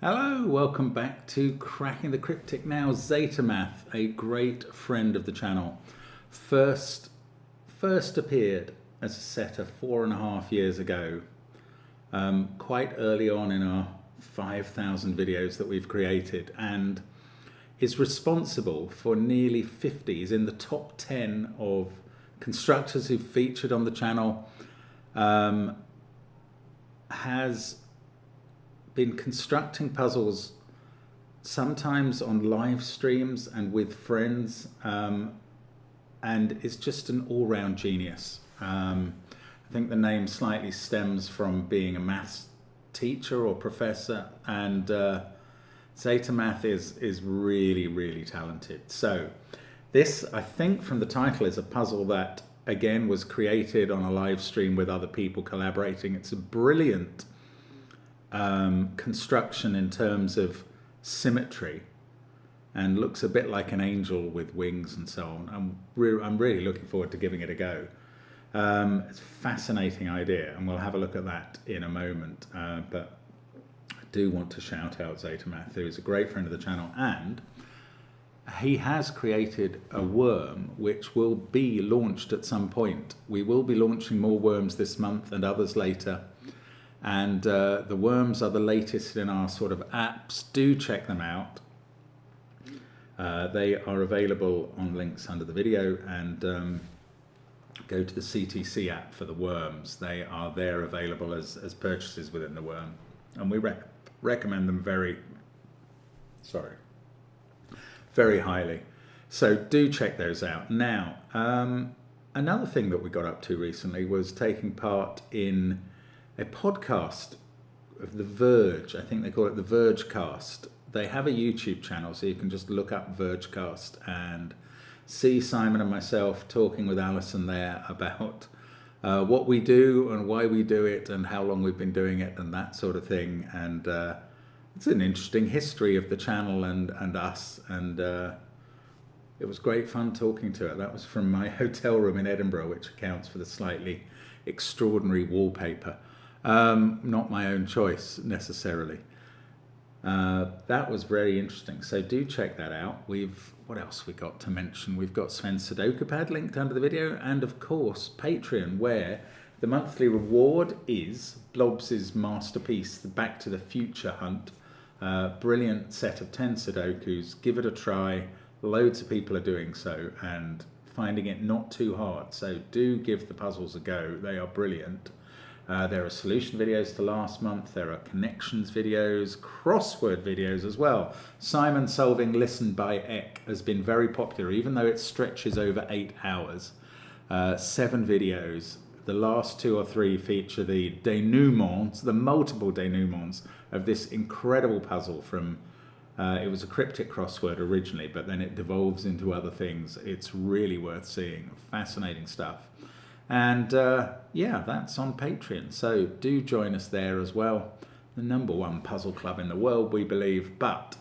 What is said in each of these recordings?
Hello, welcome back to Cracking the Cryptic Now. Zetamath, a great friend of the channel, first appeared as a setter 4.5 years ago, quite early on in our 5,000 videos that we've created, and is responsible for nearly 50. He's in the top 10 of constructors who've featured on the channel, has been constructing puzzles sometimes on live streams and with friends, and is just an all-round genius. I think the name slightly stems from being a maths teacher or professor, and Zetamath is really talented. So this, I think from the title, is a puzzle that again was created on a live stream with other people collaborating. It's a brilliant construction in terms of symmetry and looks a bit like an angel with wings and so on. I'm really looking forward to giving it a go. It's a fascinating idea, and we'll have a look at that in a moment. But I do want to shout out Zetamath, who is a great friend of the channel, and he has created a worm which will be launched at some point. We will be launching more worms this month and others later. And the worms are the latest in our sort of apps. Do check them out. They are available on links under the video, and go to the CTC app for the worms. They are there available as purchases within the worm. And we recommend them very highly. So do check those out. Now, another thing that we got up to recently was taking part in a podcast of The Verge. I think they call it The Vergecast. They have a YouTube channel, so you can just look up Vergecast and see Simon and myself talking with Alison there about what we do and why we do it and how long we've been doing it and that sort of thing. And it's an interesting history of the channel and us, and it was great fun talking to her. That was from my hotel room in Edinburgh, which accounts for the slightly extraordinary wallpaper. Not my own choice necessarily. That was very interesting, so do check that out. What else we got to mention? We've got SVEN'S SUDOKU PAD linked under the video, and of course Patreon, where the monthly reward is Blobs' masterpiece, the Back to the Future hunt. Brilliant set of 10 Sudokus. Give it a try. Loads of people are doing so and finding it not too hard, so do give the puzzles a go. They are brilliant. There are solution videos to last month, there are connections videos, crossword videos as well. Simon solving Listen by Eck has been very popular, even though it stretches over 8 hours. 7 videos. The last 2 or 3 feature the denouements, the multiple denouements of this incredible puzzle from, it was a cryptic crossword originally, but then it devolves into other things. It's really worth seeing. Fascinating stuff. And yeah, that's on Patreon, so do join us there as well. The #1 puzzle club in the world, we believe. But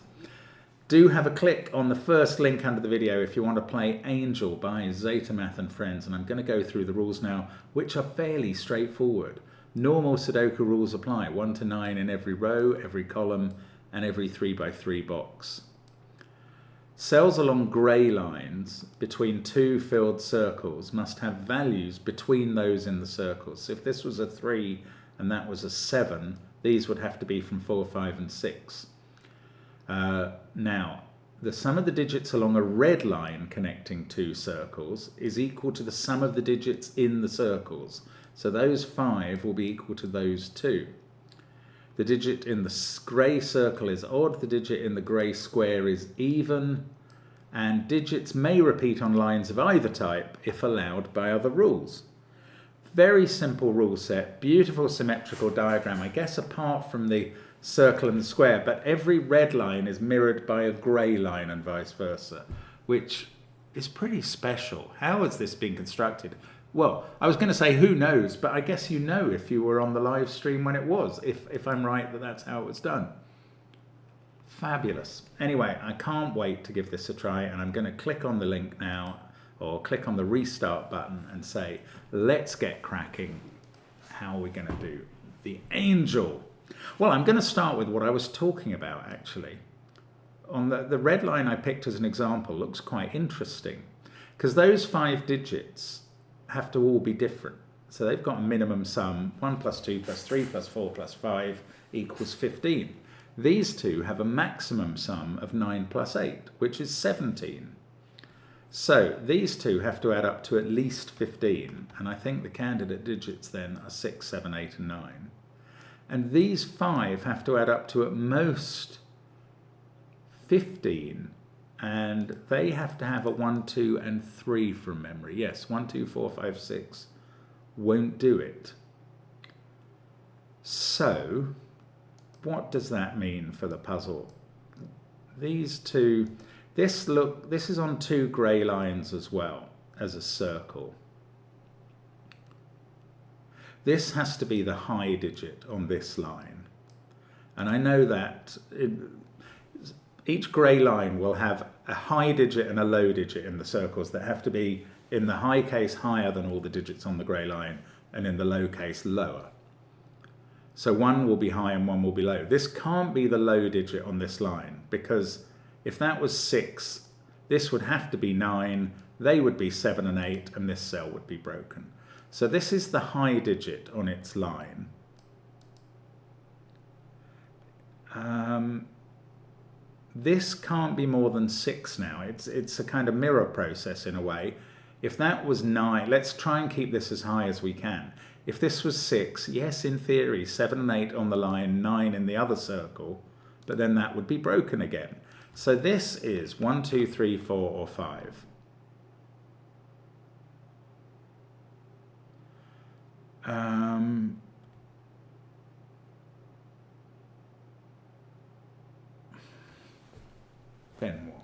do have a click on the first link under the video if you want to play Angel by Zetamath and friends. And I'm going to go through the rules now, which are fairly straightforward. Normal Sudoku rules apply: 1 to 9 in every row, every column, and every 3x3 box. Cells along grey lines between 2 filled circles must have values between those in the circles. So if this was a 3 and that was a 7, these would have to be from 4, 5 and 6. Now, the sum of the digits along a red line connecting 2 circles is equal to the sum of the digits in the circles. So those 5 will be equal to those 2. The digit in the grey circle is odd, the digit in the grey square is even, and digits may repeat on lines of either type if allowed by other rules. Very simple rule set, beautiful symmetrical diagram, I guess apart from the circle and the square, but every red line is mirrored by a grey line and vice versa, which is pretty special. How has this been constructed? Well, I was going to say who knows, but I guess you know if you were on the live stream when it was, if I'm right that that's how it was done. Fabulous. Anyway, I can't wait to give this a try, and I'm going to click on the link now, or click on the restart button and say, let's get cracking. How are we going to do the Angel Well, I'm going to start with what I was talking about, actually. On the red line I picked as an example looks quite interesting, because those 5 digits have to all be different. So they've got a minimum sum, 1 plus 2 plus 3 plus 4 plus 5 equals 15. These two have a maximum sum of 9 plus 8, which is 17. So these two have to add up to at least 15, and I think the candidate digits then are 6, 7, 8 and 9. And these 5 have to add up to at most 15, and they have to have a 1, 2 and 3 from memory. Yes, 1, 2, 4, 5, 6 won't do it. So what does that mean for the puzzle? These two, this is on 2 grey lines as well as a circle. This has to be the high digit on this line. And I know that each grey line will have a high digit and a low digit in the circles that have to be, in the high case, higher than all the digits on the grey line, and in the low case, lower. So one will be high and one will be low. This can't be the low digit on this line, because if that was 6, this would have to be 9, they would be 7 and 8, and this cell would be broken. So this is the high digit on its line. This can't be more than 6 now. It's a kind of mirror process in a way. If that was 9, let's try and keep this as high as we can. If this was 6, yes, in theory, 7 and 8 on the line, 9 in the other circle, but then that would be broken again. So this is 1, 2, 3, 4, or 5. Then what?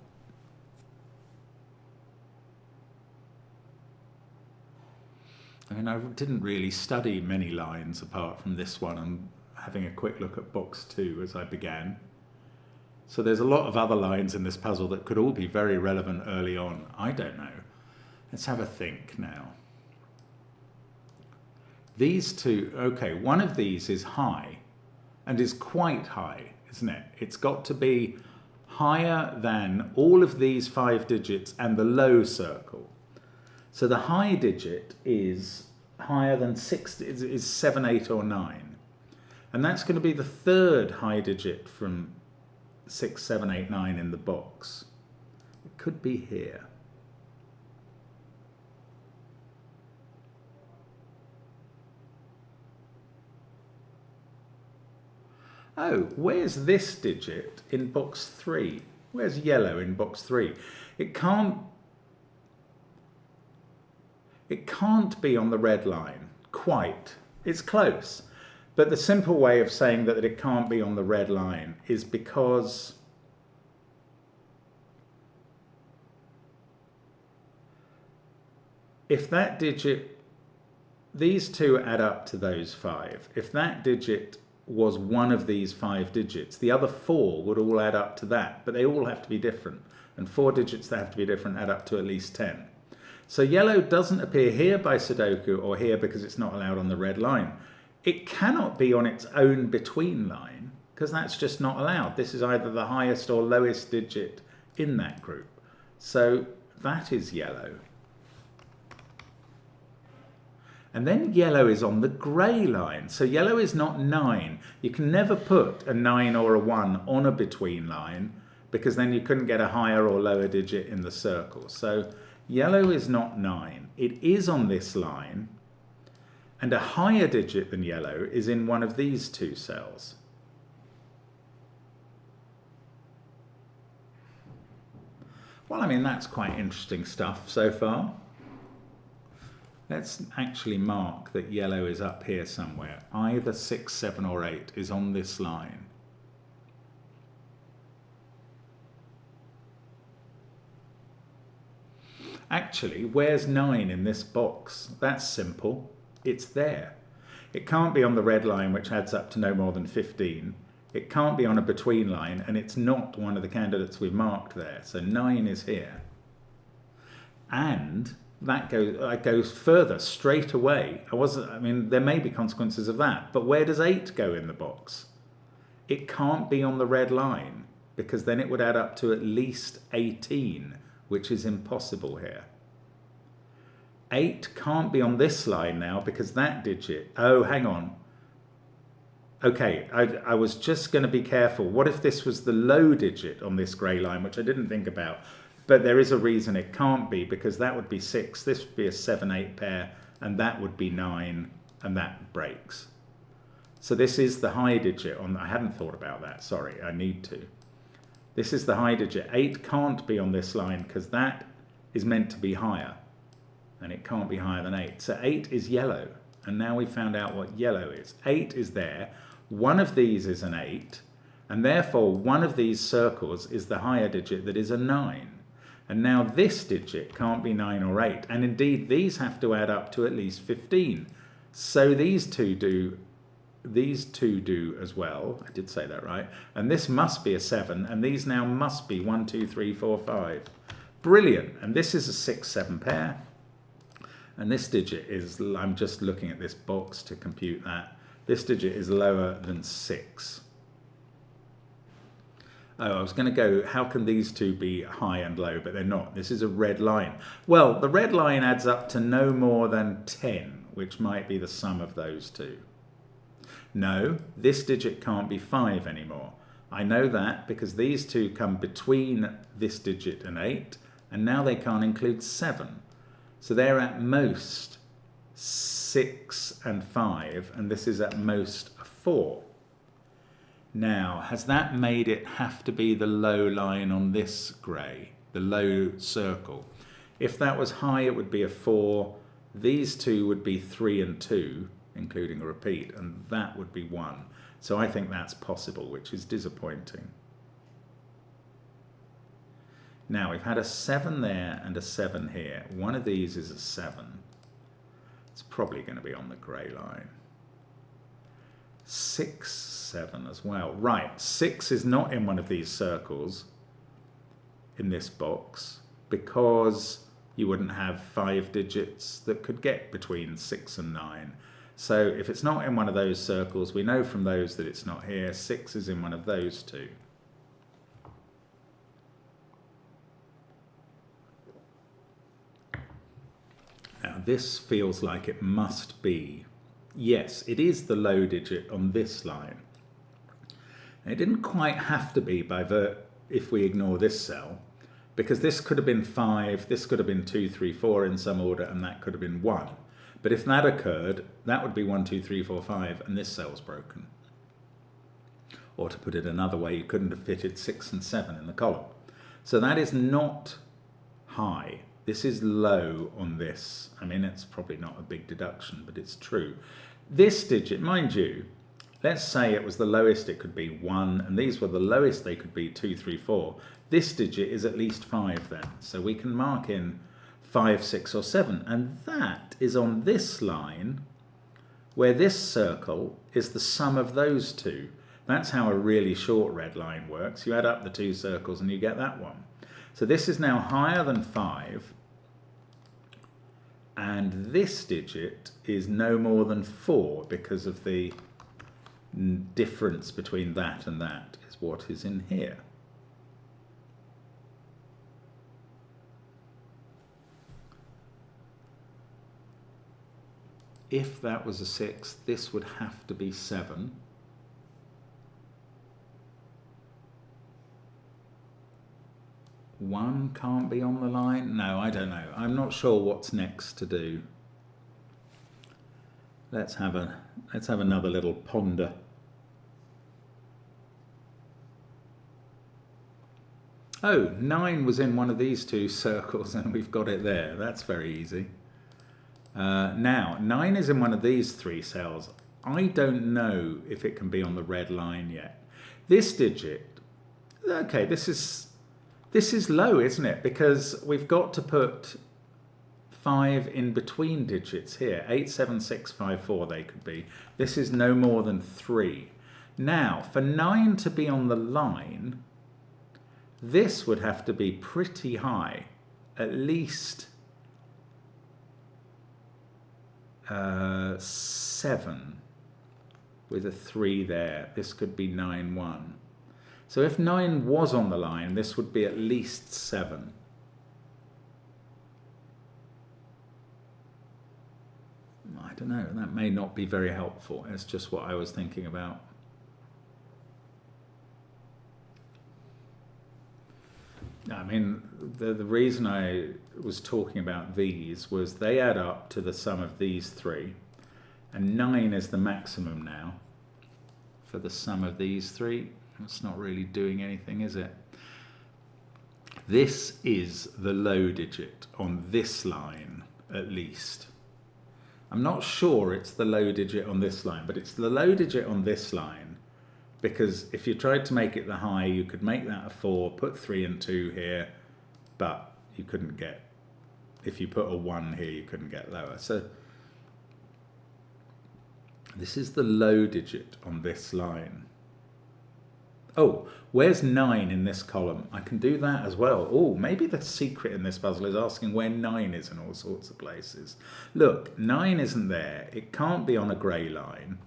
I mean, I didn't really study many lines apart from this one, and having a quick look at box 2 as I began. So there's a lot of other lines in this puzzle that could all be very relevant early on. I don't know. Let's have a think now. These two, okay, one of these is high, and is quite high, isn't it? It's got to be higher than all of these 5 digits and the low circle. So the high digit is higher than 6, is 7, 8 or 9. And that's going to be the 3rd high digit from 6, 7, 8, 9 in the box. It could be here. Oh, where's this digit in box 3? Where's yellow in box 3? It can't be on the red line, quite. It's close. But the simple way of saying that it can't be on the red line is because if that digit, these two add up to those 5. If that digit was one of these 5 digits, the other 4 would all add up to that, but they all have to be different. And 4 digits that have to be different add up to at least 10. So yellow doesn't appear here by Sudoku or here because it's not allowed on the red line. It cannot be on its own between line because that's just not allowed. This is either the highest or lowest digit in that group. So that is yellow. And then yellow is on the grey line. So yellow is not 9. You can never put a 9 or a 1 on a between line because then you couldn't get a higher or lower digit in the circle. So yellow is not 9. It is on this line, and a higher digit than yellow is in one of these 2 cells. Well, I mean, that's quite interesting stuff so far. Let's actually mark that yellow is up here somewhere. Either 6, 7 or 8 is on this line. Actually, where's 9 in this box? That's simple. It's there. It can't be on the red line, which adds up to no more than 15. It can't be on a between line, and it's not one of the candidates we've marked there. So 9 is here. And that goes further, straight away. I mean, there may be consequences of that, but where does 8 go in the box? it can't be on the red line, because then it would add up to at least 18, which is impossible here. 8 can't be on this line now, because that digit, oh, hang on. Okay, I was just going to be careful. What if this was the low digit on this grey line, which I didn't think about? But there is a reason it can't be, because that would be 6, this would be a 7-8 pair, and that would be 9, and that breaks. So this is the high digit on, I hadn't thought about that, sorry, I need to. This is the high digit. 8 can't be on this line, because that is meant to be higher, and it can't be higher than 8. So 8 is yellow, and now we found out what yellow is. 8 is there. One of these is an 8, and therefore one of these circles is the higher digit that is a 9. And now this digit can't be 9 or 8, and indeed these have to add up to at least 15. So these two do as well. I did say that right. And this must be a 7, and these now must be 1, 2, 3, 4, 5. Brilliant. And this is a 6, 7 pair. And this digit is, I'm just looking at this box to compute that. This digit is lower than 6. Oh, I was going to go, how can these two be high and low, but they're not. This is a red line. Well, the red line adds up to no more than 10, which might be the sum of those two. No, this digit can't be 5 anymore. I know that because these two come between this digit and 8, and now they can't include 7. So they're at most 6 and 5, and this is at most 4. Now, has that made it have to be the low line on this grey, the low circle? If that was high, it would be a 4. These two would be 3 and 2, including a repeat, and that would be 1. So I think that's possible, which is disappointing. Now, we've had a 7 there and a 7 here. One of these is a 7. It's probably going to be on the grey line. 6, 7 as well. Right, 6 is not in one of these circles in this box, because you wouldn't have 5 digits that could get between 6 and 9. So if it's not in one of those circles, we know from those that it's not here. 6 is in one of those two. Now this feels like it must be, yes, it is the low digit on this line. And it didn't quite have to be if we ignore this cell, because this could have been 5, this could have been 2, 3, 4 in some order, and that could have been 1. But if that occurred, that would be 1, 2, 3, 4, 5, and this cell's broken. Or to put it another way, you couldn't have fitted 6 and 7 in the column. So that is not high. This is low on this. I mean, it's probably not a big deduction, but it's true. This digit, mind you, let's say it was the lowest it could be 1, and these were the lowest they could be 2, 3, 4. This digit is at least 5 then. So we can mark in 5, 6, or 7. And that is on this line, where this circle is the sum of those two. That's how a really short red line works. You add up the two circles and you get that one. So this is now higher than 5, and this digit is no more than 4, because of the difference between that and that is what is in here. If that was a 6, this would have to be 7. One can't be on the line? No, I don't know. I'm not sure what's next to do. Let's have another little ponder. Oh, 9 was in one of these two circles, and we've got it there. That's very easy. Now, 9 is in one of these 3 cells. I don't know if it can be on the red line yet. This digit, okay, this is low, isn't it? Because we've got to put 5 in between digits here. 8, 7, 6, 5, 4 they could be. This is no more than 3. Now, for 9 to be on the line, this would have to be pretty high, at least 7. with a 3 there. This could be 9, 1. So if 9 was on the line, this would be at least 7. I don't know, that may not be very helpful. It's just what I was thinking about. I mean, the reason I was talking about these was they add up to the sum of these 3. And 9 is the maximum now for the sum of these 3. It's not really doing anything, is it? This is the low digit on this line, at least. I'm not sure it's the low digit on this line, but it's the low digit on this line, because if you tried to make it the high, you could make that a 4, put 3 and 2 here, but you couldn't get, if you put a 1 here, you couldn't get lower. So this is the low digit on this line. Oh, where's 9 in this column? I can do that as well. Oh, maybe the secret in this puzzle is asking where 9 is in all sorts of places. Look, 9 isn't there. It can't be on a grey line.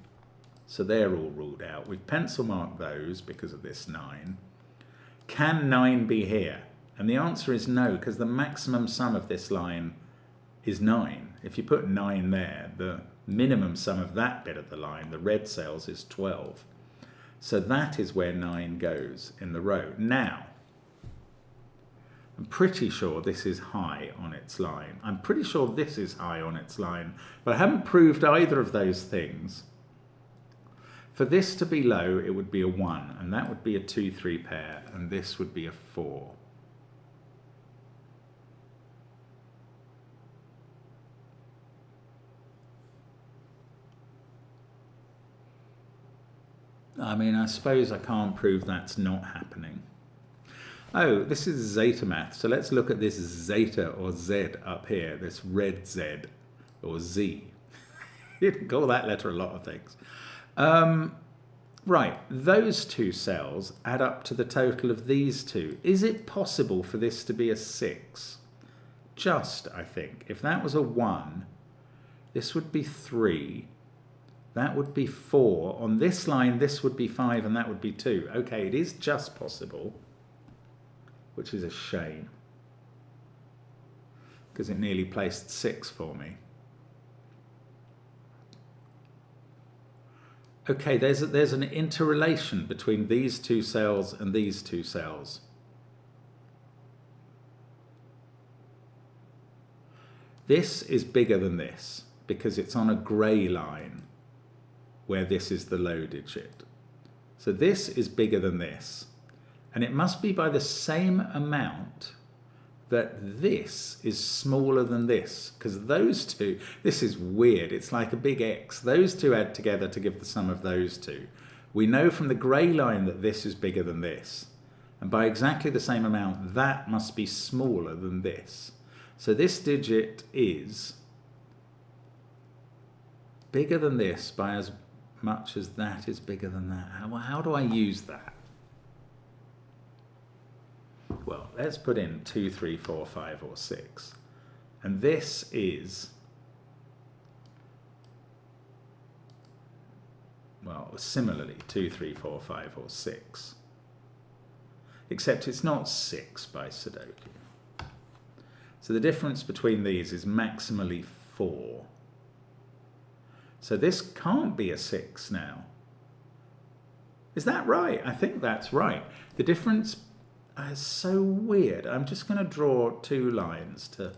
So they're all ruled out. We've pencil marked those because of this 9. Can 9 be here? And the answer is no, because the maximum sum of this line is 9. If you put 9 there, the minimum sum of that bit of the line, the red cells, is 12. So that is where 9 goes in the row. Now, I'm pretty sure this is high on its line. I'm pretty sure this is high on its line, but I haven't proved either of those things. For this to be low, it would be a 1, and that would be a 2-3 pair, and this would be a 4. I mean, I suppose I can't prove that's not happening. Oh, this is zeta math. So let's look at this zeta or Z up here, this red Z or Z. You can call that letter a lot of things. Right, those two cells add up to the total of these two. Is it possible for this to be a 6? Just, I think. If that was a 1, this would be 3. That would be 4. On this line, this would be 5, and that would be 2. Okay, it is just possible, which is a shame, because it nearly placed 6 for me. Okay, there's an interrelation between these two cells and these two cells. This is bigger than this, because it's on a grey line, where this is the low digit. So this is bigger than this. And it must be by the same amount that this is smaller than this, because those two, this is weird, it's like a big X. Those two add together to give the sum of those two. We know from the grey line that this is bigger than this. And by exactly the same amount, that must be smaller than this. So this digit is bigger than this by as much as that is bigger than that. How do I use that? Well, let's put in 2, 3, 4, 5, or 6. And this is, well, similarly, 2, 3, 4, 5, or 6. Except it's not 6 by Sudoku. So the difference between these is maximally 4. So this can't be a 6 now. Is that right? I think that's right. The difference is so weird. I'm just going to draw 2 lines to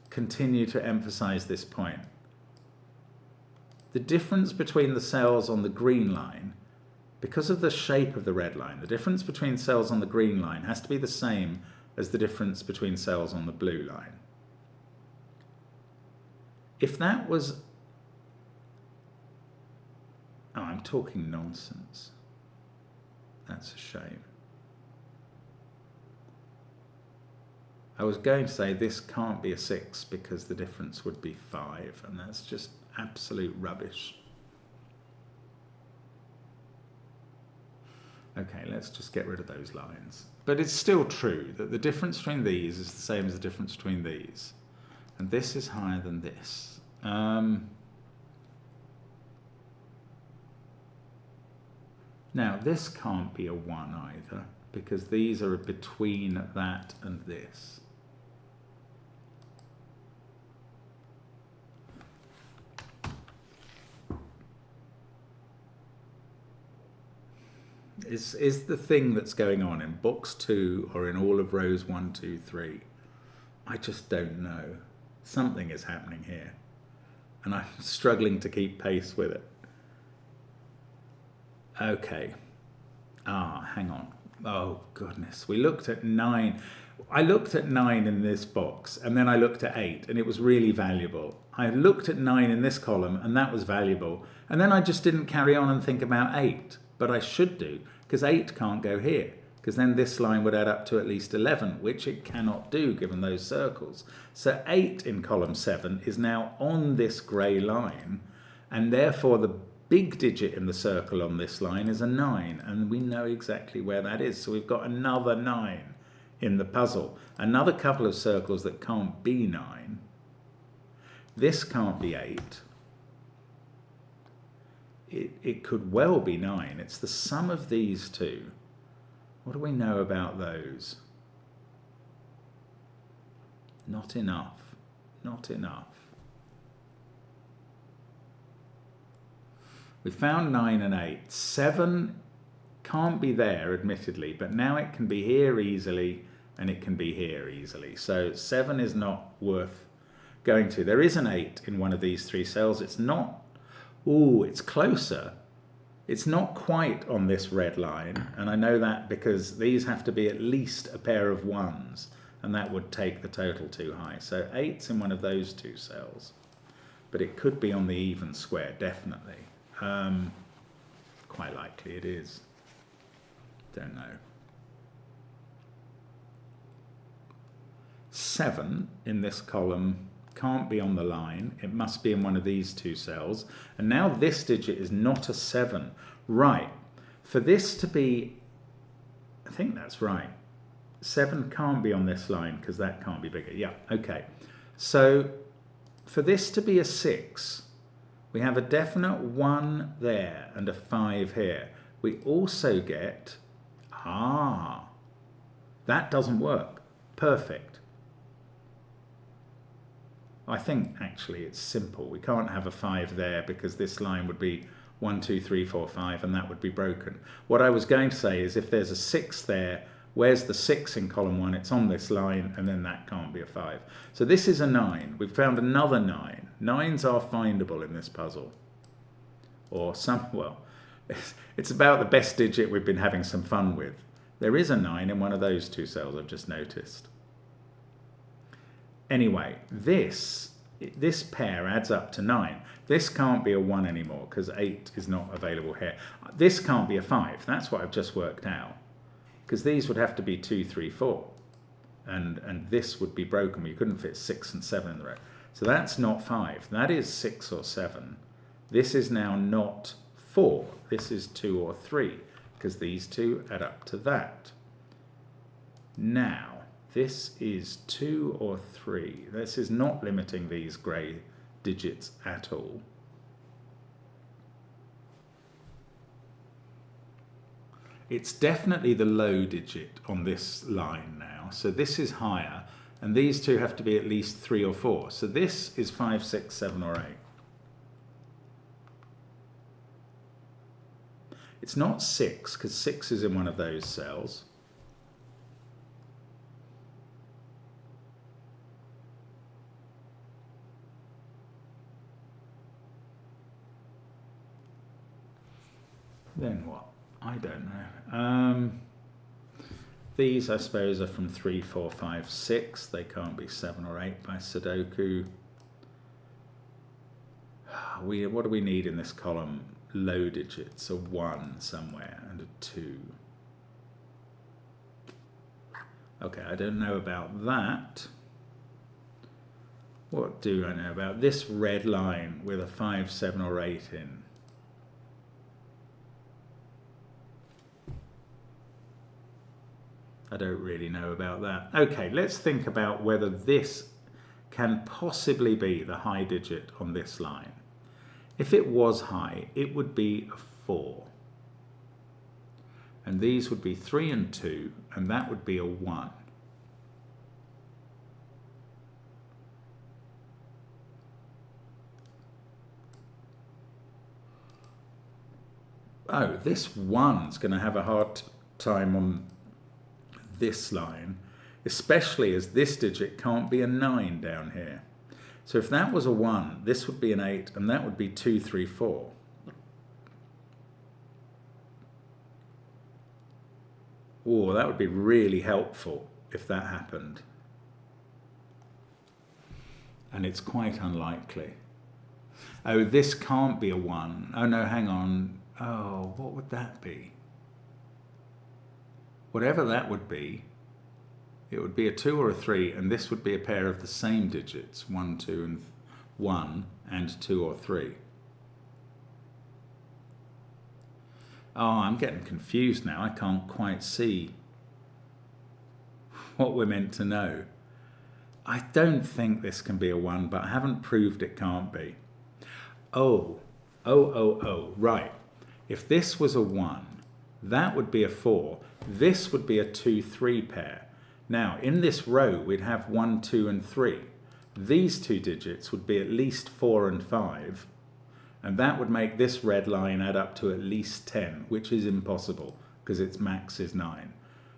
continue to emphasize this point. The difference between the cells on the green line, because of the shape of the red line, the difference between cells on the green line has to be the same as the difference between cells on the blue line. If that was... Oh, I'm talking nonsense. That's a shame. I was going to say this can't be a 6 because the difference would be 5, and that's just absolute rubbish. Okay, let's just get rid of those lines. But it's still true that the difference between these is the same as the difference between these. And this is higher than this. Now this can't be a 1 either, because these are between that and this. Is the thing that's going on in box 2 or in all of rows 1, 2, 3? I just don't know. Something is happening here, and I'm struggling to keep pace with it. Okay. Hang on. Oh, goodness. We looked at 9. I looked at 9 in this box, and then I looked at 8, and it was really valuable. I looked at 9 in this column, and that was valuable. And then I just didn't carry on and think about 8. But I should do, because 8 can't go here, because then this line would add up to at least 11, which it cannot do given those circles. So 8 in column 7 is now on this grey line, and therefore the big digit in the circle on this line is a 9, and we know exactly where that is. So we've got another 9 in the puzzle. Another couple of circles that can't be 9. This can't be 8. It could well be 9. It's the sum of these two. What do we know about those? Not enough. Not enough. We found 9 and 8. 7 can't be there, admittedly, but now it can be here easily, and it can be here easily. So 7 is not worth going to. There is an 8 in one of these 3 cells. It's not. Ooh, it's closer. It's not quite on this red line, and I know that because these have to be at least a pair of 1s, and that would take the total too high. So 8's in one of those 2 cells, but it could be on the even square, definitely. Quite likely it is. Don't know. 7 in this column can't be on the line. It must be in one of these 2 cells. And now this digit is not a 7. Right. For this to be, I think that's right. 7 can't be on this line because that can't be bigger. Yeah, okay. So for this to be a 6, we have a definite 1 there and a 5 here. We also get, that doesn't work. Perfect. I think actually it's simple. We can't have a 5 there because this line would be 1, 2, 3, 4, 5, and that would be broken. What I was going to say is if there's a 6 there, where's the 6 in column 1? It's on this line, and then that can't be a 5. So this is a 9. We've found another 9. 9s are findable in this puzzle. Or well, it's about the best digit we've been having some fun with. There is a 9 in one of those 2 cells I've just noticed. Anyway, this pair adds up to 9. This can't be a 1 anymore because 8 is not available here. This can't be a 5. That's what I've just worked out. Because these would have to be 2, 3, 4. And this would be broken. You couldn't fit 6 and 7 in the row. So that's not 5. That is 6 or 7. This is now not 4. This is 2 or 3. Because these 2 add up to that. Now, this is 2 or 3. This is not limiting these grey digits at all. It's definitely the low digit on this line now. So this is higher, and these 2 have to be at least 3 or 4. So this is 5, 6, 7, or 8. It's not 6, because 6 is in one of those cells. Then what? I don't know. These, I suppose, are from 3, 4, 5, 6. They can't be 7 or 8 by Sudoku. What do we need in this column? Low digits, a 1 somewhere and a 2. Okay, I don't know about that. What do I know about this red line with a 5, 7 or 8 in? I don't really know about that. Okay, let's think about whether this can possibly be the high digit on this line. If it was high, it would be a 4. and these would be 3 and 2, and that would be a 1. Oh, this 1's going to have a hard time on this line, especially as this digit can't be a 9 down here. So if that was a 1, this would be an 8, and that would be 2, 3, 4. Oh, that would be really helpful if that happened. And it's quite unlikely. Oh, this can't be a 1. Oh no, hang on. Oh, what would that be? Whatever that would be, it would be a 2 or a 3, and this would be a pair of the same digits, 1, 2, and 1, and 2 or 3. Oh, I'm getting confused now. I can't quite see what we're meant to know. I don't think this can be a 1, but I haven't proved it can't be. Oh, right. If this was a 1, that would be a 4. This would be a 2, 3 pair. Now, in this row, we'd have 1, 2, and 3. These two digits would be at least 4 and 5, and that would make this red line add up to at least 10, which is impossible, because its max is 9.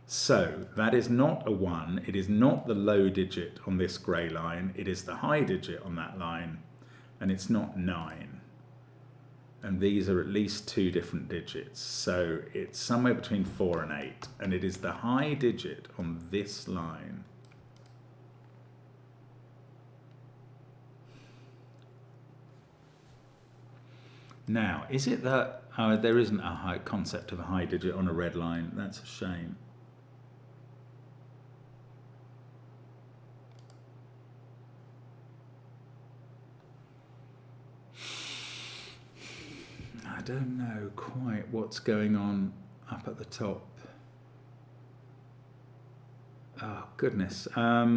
So, that is not a 1, it is not the low digit on this grey line, it is the high digit on that line, and it's not 9. And these are at least 2 different digits, so it's somewhere between 4 and 8, and it is the high digit on this line. Now, is it that there isn't a high concept of a high digit on a red line? That's a shame. I don't know quite what's going on up at the top. Oh, goodness. I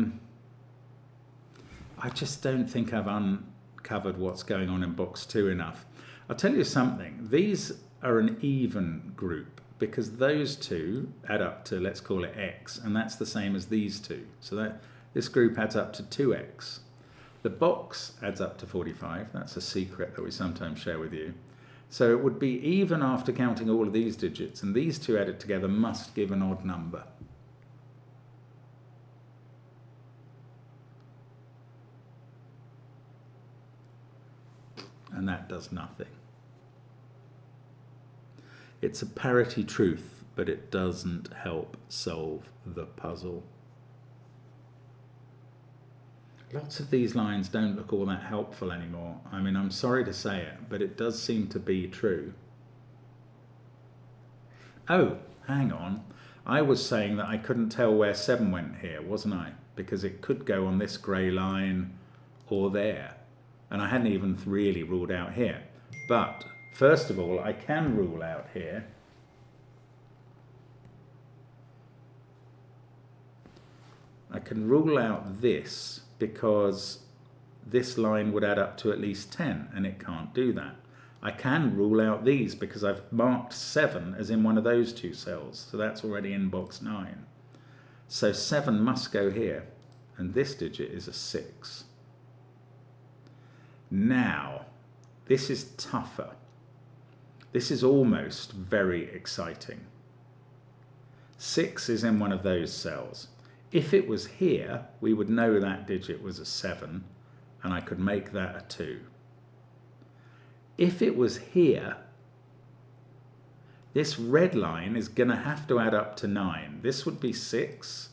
just don't think I've uncovered what's going on in box 2 enough. I'll tell you something. These are an even group because those two add up to, let's call it x, and that's the same as these two. So that this group adds up to 2x. The box adds up to 45. That's a secret that we sometimes share with you. So it would be even after counting all of these digits, and these two added together must give an odd number. And that does nothing. It's a parity truth, but it doesn't help solve the puzzle. Lots of these lines don't look all that helpful anymore. I mean, I'm sorry to say it, but it does seem to be true. Oh, hang on. I was saying that I couldn't tell where 7 went here, wasn't I? Because it could go on this grey line or there. And I hadn't even really ruled out here. But, first of all, I can rule out here. I can rule out this because this line would add up to at least 10, and it can't do that. I can rule out these because I've marked 7 as in one of those two cells, so that's already in box 9. So 7 must go here, and this digit is a 6. Now, this is tougher. This is almost very exciting. 6 is in one of those cells. If it was here, we would know that digit was a 7, and I could make that a 2. If it was here, this red line is going to have to add up to 9. This would be 6.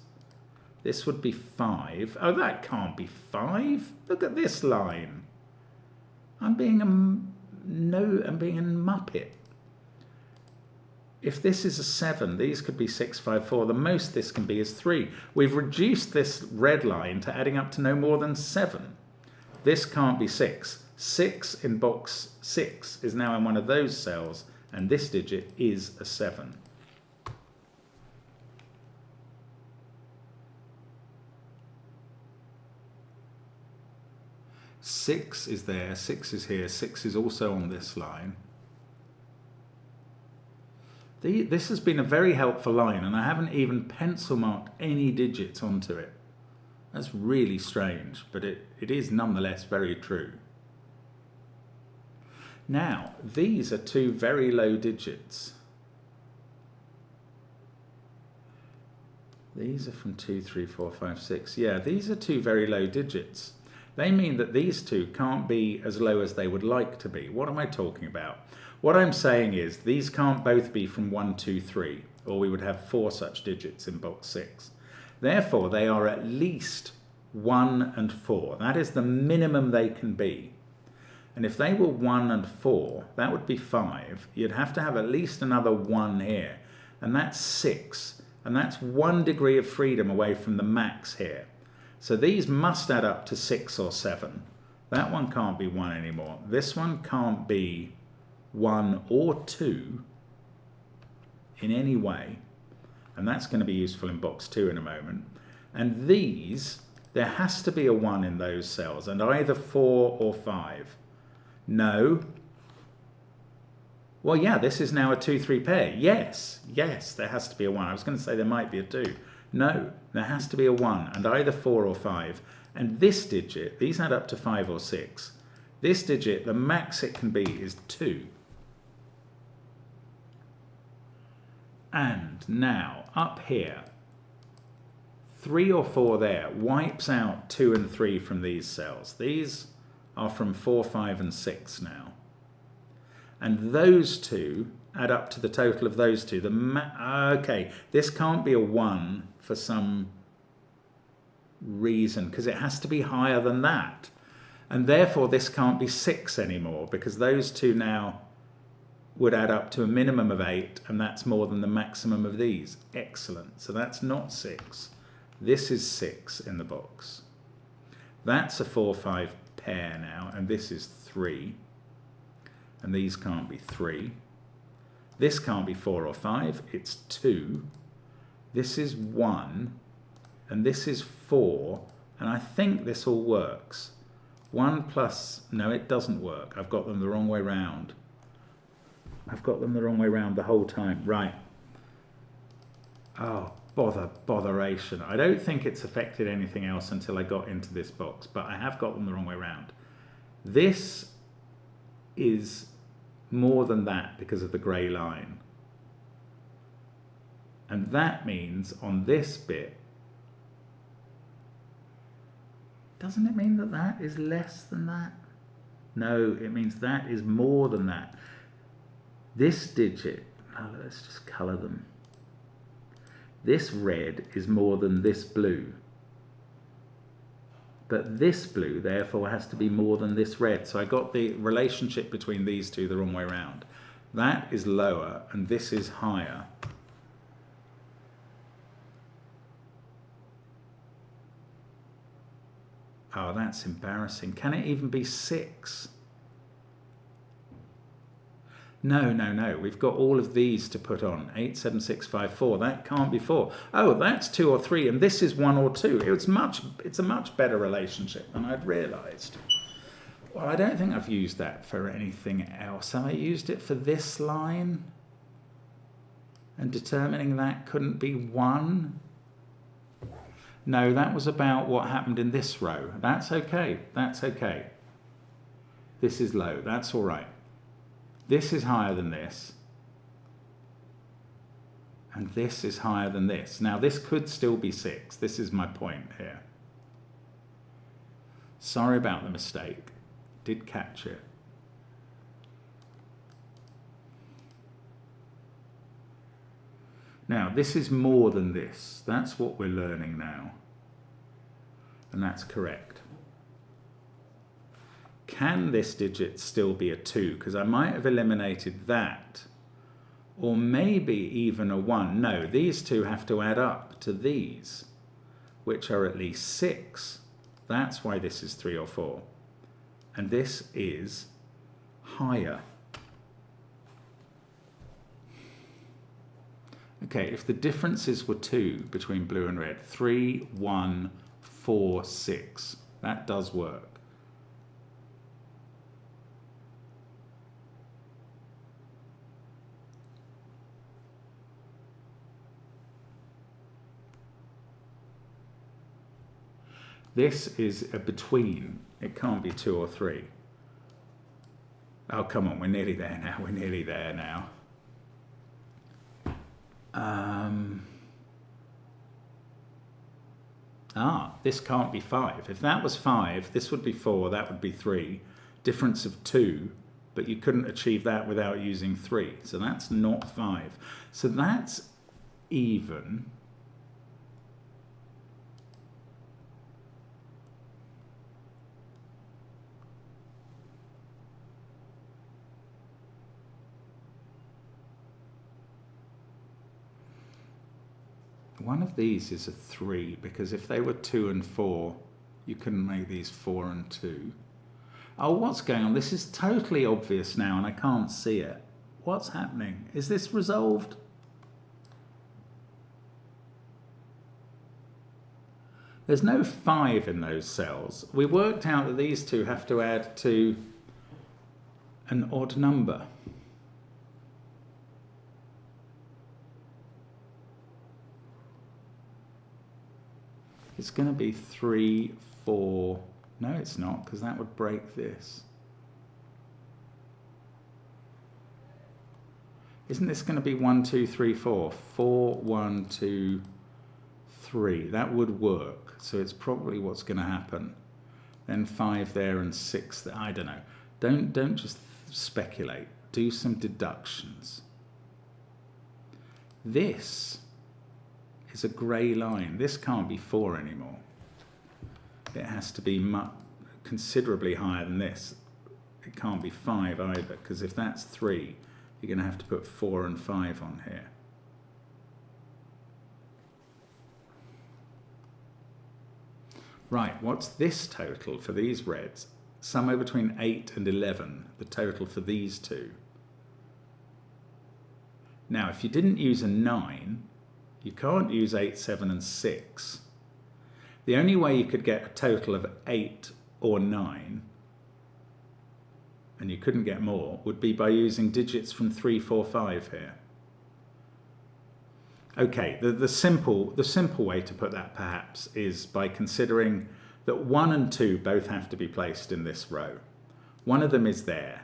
This would be 5. Oh, that can't be 5. Look at this line. I'm being a muppet. If this is a 7, these could be 6, 5, 4. The most this can be is 3. We've reduced this red line to adding up to no more than 7. This can't be 6. 6 in box 6 is now in one of those cells, and this digit is a 7. Six is there, 6 is here, 6 is also on this line. This has been a very helpful line, and I haven't even pencil marked any digits onto it. That's really strange, but it is nonetheless very true. Now, these are two very low digits. These are from 2, 3, 4, 5, 6. Yeah, these are two very low digits. They mean that these two can't be as low as they would like to be. What am I talking about? What I'm saying is these can't both be from 1, 2, 3, or we would have 4 such digits in box 6. Therefore, they are at least 1 and 4. That is the minimum they can be. And if they were 1 and 4, that would be 5. You'd have to have at least another 1 here, and that's 6. And that's 1 degree of freedom away from the max here. So these must add up to 6 or 7. That one can't be 1 anymore. This one can't be 1 or 2 in any way. And that's going to be useful in box 2 in a moment. And these, there has to be a 1 in those cells, and either 4 or 5. No. Well, yeah, this is now a 2, 3 pair. Yes, there has to be a 1. I was going to say there might be a 2. No, there has to be a 1, and either 4 or 5. And this digit, these add up to 5 or 6. This digit, the max it can be is 2. And now, up here, 3 or 4 there wipes out 2 and 3 from these cells. These are from 4, 5, and 6 now. And those two add up to the total of those two. Okay, this can't be a 1 for some reason, because it has to be higher than that. And therefore this can't be 6 anymore, because those two now would add up to a minimum of 8, and that's more than the maximum of these. Excellent. So that's not 6. This is 6 in the box. That's a 4, 5 pair now, and this is 3. And these can't be 3. This can't be 4 or 5, it's 2. This is 1, and this is 4, and I think this all works. 1 plus, no, it doesn't work. I've got them the wrong way round. I've got them the wrong way round the whole time. Right. Oh, botheration. I don't think it's affected anything else until I got into this box, but I have got them the wrong way round. This is more than that because of the grey line. And that means on this bit, doesn't it mean that that is less than that? No, it means that is more than that. This digit, let's just colour them. This red is more than this blue. But this blue, therefore, has to be more than this red. So I got the relationship between these two the wrong way around. That is lower, and this is higher. Oh, that's embarrassing. Can it even be 6? No. We've got all of these to put on. 8, 7, 6, 5, 4. That can't be 4. Oh, that's 2 or 3, and this is 1 or 2. It's a much better relationship than I'd realised. Well, I don't think I've used that for anything else. Have I used it for this line? And determining that couldn't be 1? No, that was about what happened in this row. That's okay. That's okay. This is low. That's all right. This is higher than this, and this is higher than this. Now this could still be 6. This is my point here. Sorry about the mistake. Did catch it. Now this is more than this. That's what we're learning now, and that's correct. Can this digit still be a 2? Because I might have eliminated that. Or maybe even a 1. No, these two have to add up to these, which are at least 6. That's why this is 3 or 4. And this is higher. Okay, if the differences were 2 between blue and red, 3, 1, 4, 6, that does work. This is a between. It can't be 2 or 3. Oh, come on, we're nearly there now. We're nearly there now. This can't be 5. If that was 5, this would be 4, that would be 3. Difference of 2, but you couldn't achieve that without using 3. So that's not 5. So that's even. One of these is a 3, because if they were 2 and 4, you couldn't make these 4 and 2. Oh, what's going on? This is totally obvious now, and I can't see it. What's happening? Is this resolved? There's no 5 in those cells. We worked out that these two have to add to an odd number. It's going to be 3, 4. No, it's not, because that would break this. Isn't this going to be 1, 2, 3, 4? 4, 1, 2, 3. That would work. So it's probably what's going to happen. Then 5 there and 6 there. I don't know. Don't just speculate. Do some deductions. This is a grey line. This can't be 4 anymore. It has to be considerably higher than this. It can't be 5 either, because if that's 3, you're going to have to put 4 and 5 on here. Right, what's this total for these reds? Somewhere between 8 and 11, the total for these two. Now, if you didn't use a 9, you can't use 8, 7 and 6. The only way you could get a total of 8 or 9, and you couldn't get more, would be by using digits from 3, 4, 5 here. Okay, the simple way to put that perhaps is by considering that 1 and 2 both have to be placed in this row. One of them is there.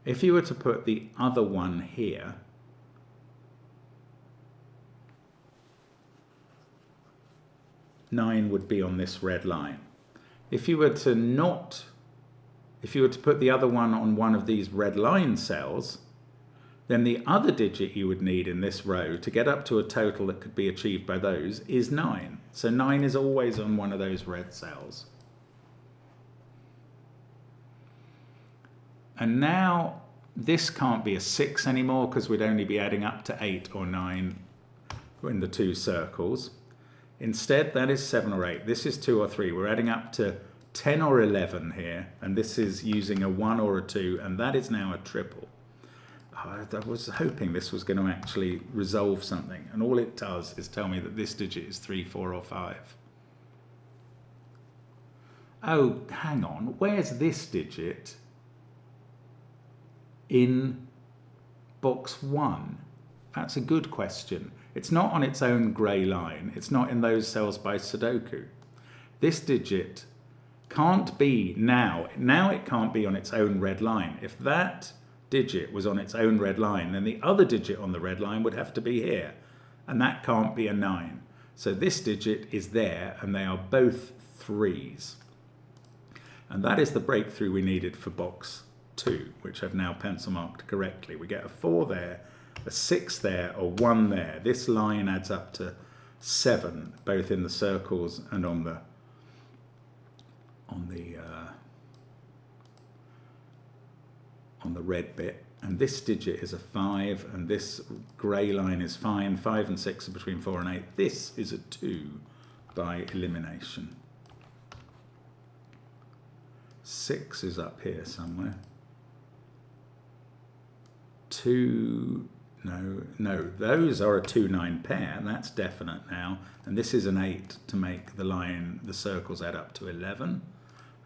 If you were to put the other one here, nine would be on this red line. If you were to put the other one on one of these red line cells, then the other digit you would need in this row to get up to a total that could be achieved by those is 9. So 9 is always on one of those red cells. And now this can't be a 6 anymore, because we'd only be adding up to 8 or 9 in the two circles. Instead, that is 7 or 8. This is 2 or 3. We're adding up to 10 or 11 here, and this is using a 1 or a 2, and that is now a triple. I was hoping this was going to actually resolve something, and all it does is tell me that this digit is 3, 4 or 5. Oh, hang on. Where's this digit in box 1? That's a good question. It's not on its own grey line. It's not in those cells by Sudoku. This digit can't be now. Now it can't be on its own red line. If that digit was on its own red line, then the other digit on the red line would have to be here. And that can't be a 9. So this digit is there, and they are both 3s. And that is the breakthrough we needed for box 2, which I've now pencil marked correctly. We get a 4 there, a 6 there, or 1 there. This line adds up to 7, both in the circles and on the red bit. And this digit is a 5, and this grey line is fine. 5 and 6 are between 4 and 8. This is a 2 by elimination. 6 is up here somewhere. 2, no, those are a 2-9 pair, and that's definite now. And this is an 8 to make the circles add up to 11,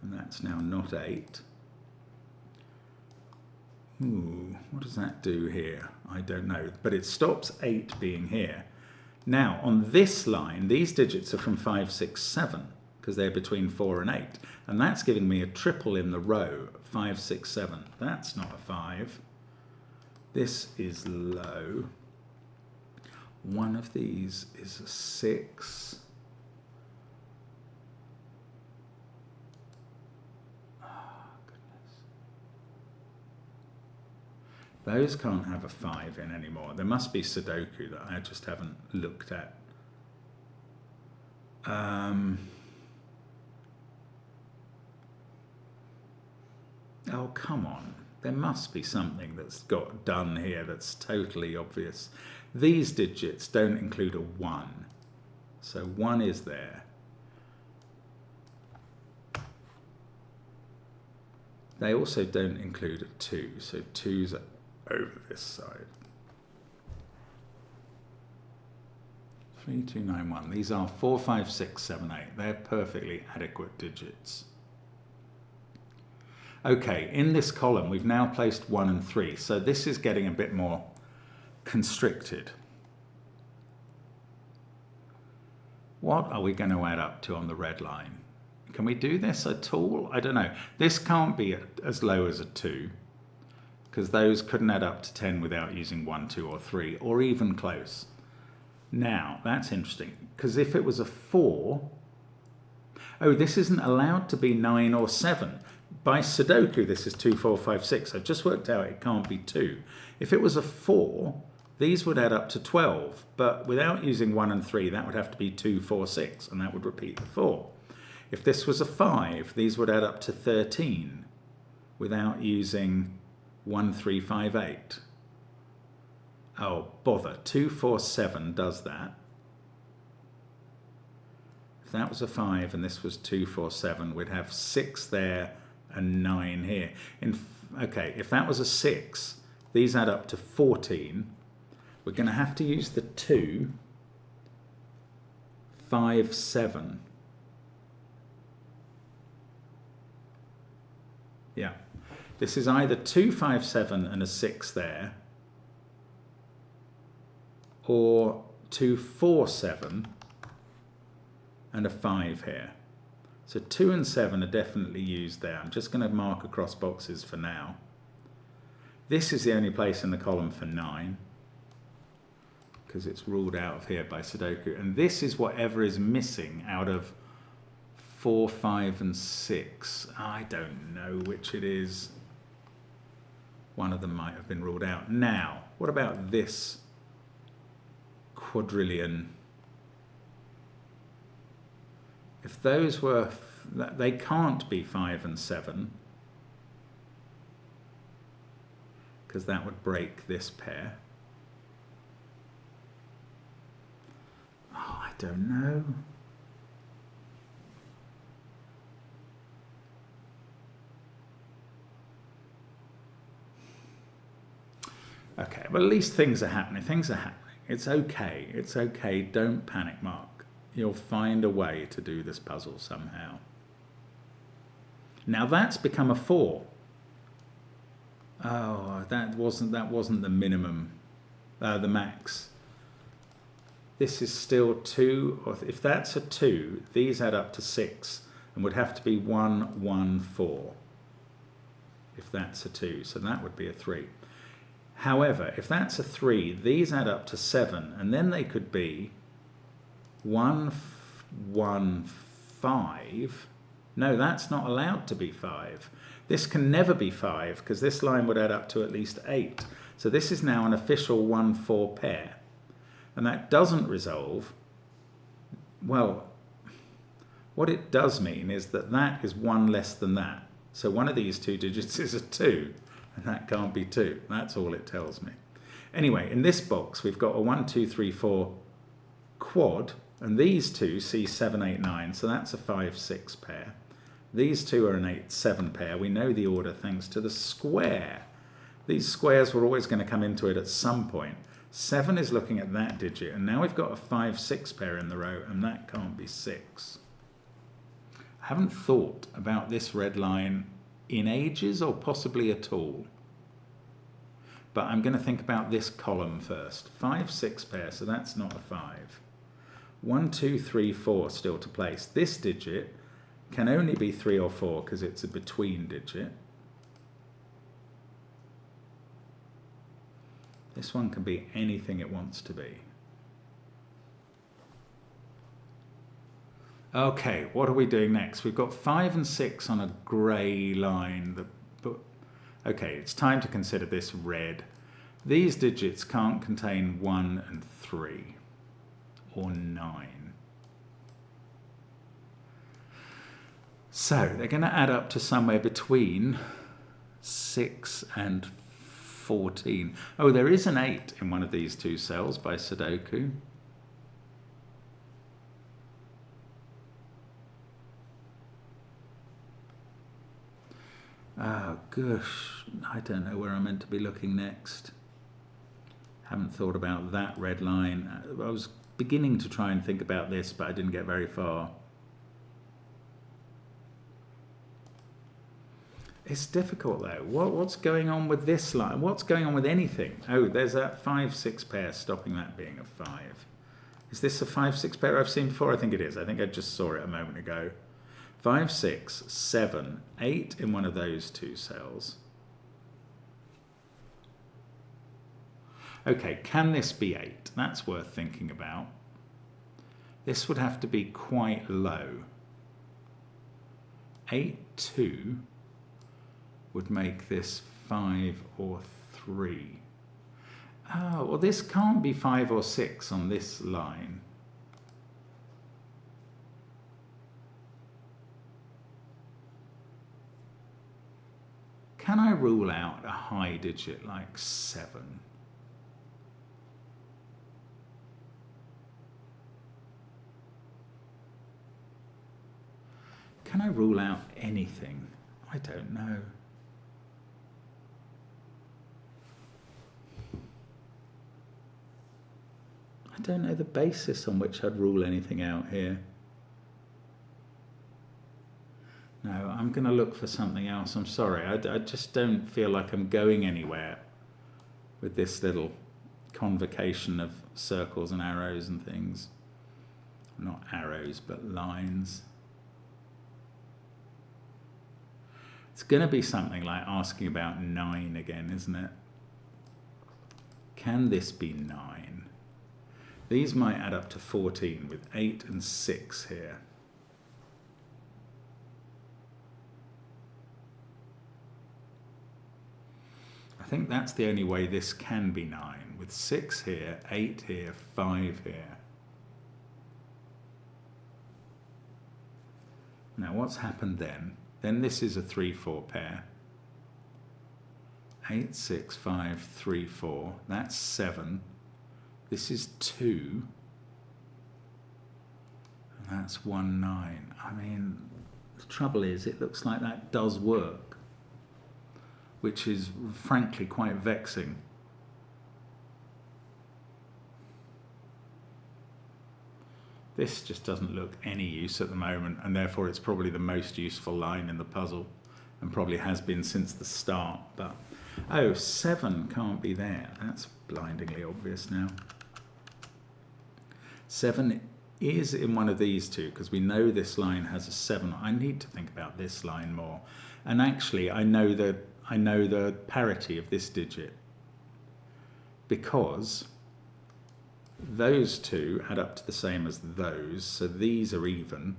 and that's now not 8. Ooh, what does that do here? I don't know, but it stops 8 being here. Now, on this line, these digits are from 5, 6, 7, because they're between 4 and 8. And that's giving me a triple in the row, 5, 6, 7. That's not a 5. This is low. One of these is a 6. Those can't have a 5 in anymore. There must be Sudoku that I just haven't looked at. Oh, come on. There must be something that's got done here that's totally obvious. These digits don't include a 1. So 1 is there. They also don't include a 2. So 2's over this side. 3, 2, 9, 1. These are 4, 5, 6, 7, 8. They're perfectly adequate digits. Okay, in this column we've now placed 1 and 3, so this is getting a bit more constricted. What are we going to add up to on the red line? Can we do this at all? I don't know. This can't be as low as a 2, because those couldn't add up to 10 without using 1, 2, or 3, or even close. Now, that's interesting, because if it was a 4, oh, this isn't allowed to be 9 or 7. By Sudoku, this is 2, 4, 5, 6. I've just worked out it can't be 2. If it was a 4, these would add up to 12, but without using 1 and 3, that would have to be 2, 4, 6, and that would repeat the 4. If this was a 5, these would add up to 13 without using 1, 3, 5, 8. Oh, bother. 2, 4, 7 does that. If that was a 5 and this was 2, 4, 7, we'd have 6 there and 9 here. Okay, if that was a 6, these add up to 14. We're going to have to use the 2, 5, 7. Yeah, this is either 2, 5, 7 and a 6 there, or 2, 4, 7 and a 5 here. So 2 and 7 are definitely used there. I'm just going to mark across boxes for now. This is the only place in the column for 9, because it's ruled out of here by Sudoku. And this is whatever is missing out of 4, 5, and 6. I don't know which it is. One of them might have been ruled out. Now, what about this quadrillion? If those were, they can't be 5 and 7, because that would break this pair. Oh, I don't know. Okay, but at least things are happening. Things are happening. It's okay. It's okay. Don't panic, Mark. You'll find a way to do this puzzle somehow. Now that's become a 4. Oh, that wasn't the minimum, the max. This is still 2. Or if that's a 2, these add up to 6 and would have to be 1, 1, 4. If that's a 2, so that would be a 3. However, if that's a 3, these add up to 7, and then they could be 1, 1, 5. No, that's not allowed to be 5. This can never be 5, because this line would add up to at least 8. So this is now an official 1, 4 pair. And that doesn't resolve. Well, what it does mean is that that is 1 less than that. So one of these two digits is a 2. And that can't be 2. That's all it tells me. Anyway, in this box, we've got a 1, 2, 3, 4 quad. And these two, see 7, 8, 9. So that's a 5, 6 pair. These two are an 8, 7 pair. We know the order thanks to the square. These squares were always going to come into it at some point. 7 is looking at that digit. And now we've got a 5, 6 pair in the row. And that can't be 6. I haven't thought about this red line in ages or possibly at all. but I'm going to think about this column first. 5, 6 pair, so that's not a 5. 1, 2, 3, 4 still to place. This digit can only be 3 or 4 because it's a between digit. This one can be anything it wants to be. Okay, what are we doing next? We've got 5 and 6 on a grey line. Okay, it's time to consider this red. These digits can't contain 1 and 3 or 9. So they're going to add up to somewhere between 6 and 14. Oh, there is an 8 in one of these two cells by Sudoku. Oh, gosh, I don't know where I'm meant to be looking next. Haven't thought about that red line. I was beginning to try and think about this, but I didn't get very far. It's difficult though. What's going on with this line? What's going on with anything? Oh, there's that 5, 6 pair stopping that being a 5. Is this a 5, 6 pair I've seen before? I think it is. I think I just saw it a moment ago. 5, 6, 7, 8 in one of those two cells. Okay, can this be 8? That's worth thinking about. This would have to be quite low. 8, 2 would make this 5 or 3. Oh, well, this can't be 5 or 6 on this line. Can I rule out a high digit like 7? Can I rule out anything? I don't know. I don't know the basis on which I'd rule anything out here. No, I'm going to look for something else. I'm sorry. I just don't feel like I'm going anywhere with this little convocation of circles and arrows and things. Not arrows, but lines. It's going to be something like asking about 9 again, isn't it? Can this be 9? These might add up to 14 with 8 and 6 here. I think that's the only way this can be 9, with 6 here, 8 here, 5 here. Now what's happened then? Then this is a 3-4 pair. 8, 6, 5, 3, 4. That's 7. This is 2. And that's 1, 9. I mean, the trouble is it looks like that does work, which is frankly quite vexing. This just doesn't look any use at the moment, and therefore it's probably the most useful line in the puzzle, and probably has been since the start. But oh, 7 can't be there. That's blindingly obvious now. 7 is in one of these two, because we know this line has a 7. I need to think about this line more. And actually, I know the parity of this digit, because those two add up to the same as those, so these are even.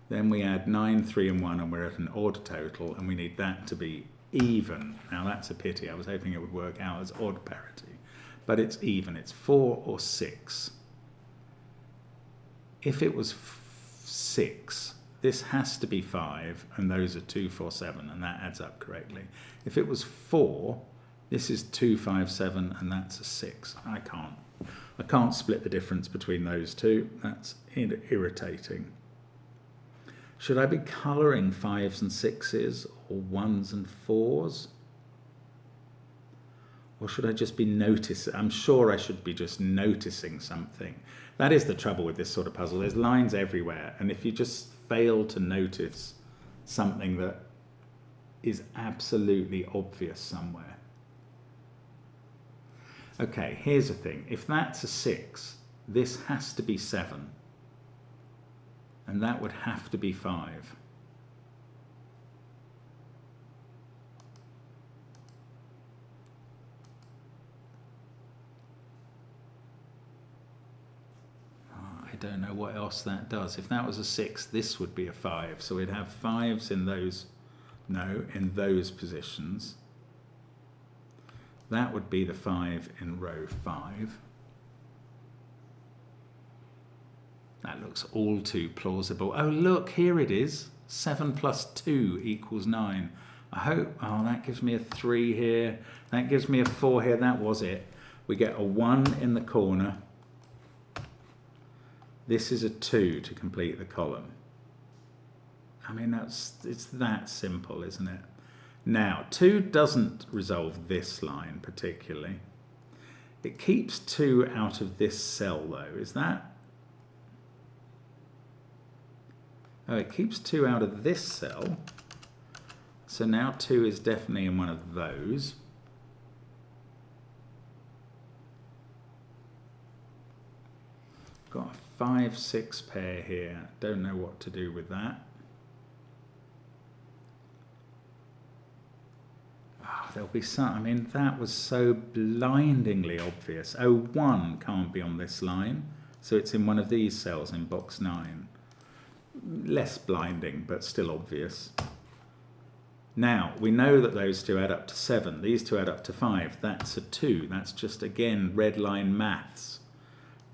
Then we add 9, 3 and 1 and we're at an odd total, and we need that to be even. Now that's a pity. I was hoping it would work out as odd parity, but it's even. It's 4 or 6. If it was 6, this has to be 5, and those are 2, 4, 7, and that adds up correctly. If it was 4, this is 2, 5, 7, and that's a 6. I can't split the difference between those two. That's irritating. Should I be colouring 5s and 6s, or 1s and 4s? Or should I just be noticing? I'm sure I should be just noticing something. That is the trouble with this sort of puzzle. There's lines everywhere, and if you just fail to notice something that is absolutely obvious somewhere, Okay, here's the thing. If that's a 6, this has to be 7. And that would have to be 5. I don't know what else that does. If that was a 6, this would be a 5. So we'd have 5s in those, no, in those positions. That would be the 5 in row 5. That looks all too plausible. Oh, look, here it is. 7 plus 2 equals 9. I hope, oh, that gives me a 3 here. That gives me a 4 here. That was it. We get a 1 in the corner. This is a 2 to complete the column. I mean, it's that simple, isn't it? Now, 2 doesn't resolve this line particularly. It keeps 2 out of this cell, though. Is that? Oh, it keeps 2 out of this cell. So now 2 is definitely in one of those. Got a 5-6 pair here. Don't know what to do with that. There'll be some, I mean, that was so blindingly obvious. Oh, 1 can't be on this line, so it's in one of these cells in box 9. Less blinding, but still obvious. Now, we know that those 2 add up to 7. These 2 add up to 5. That's a 2. That's just, again, red line maths.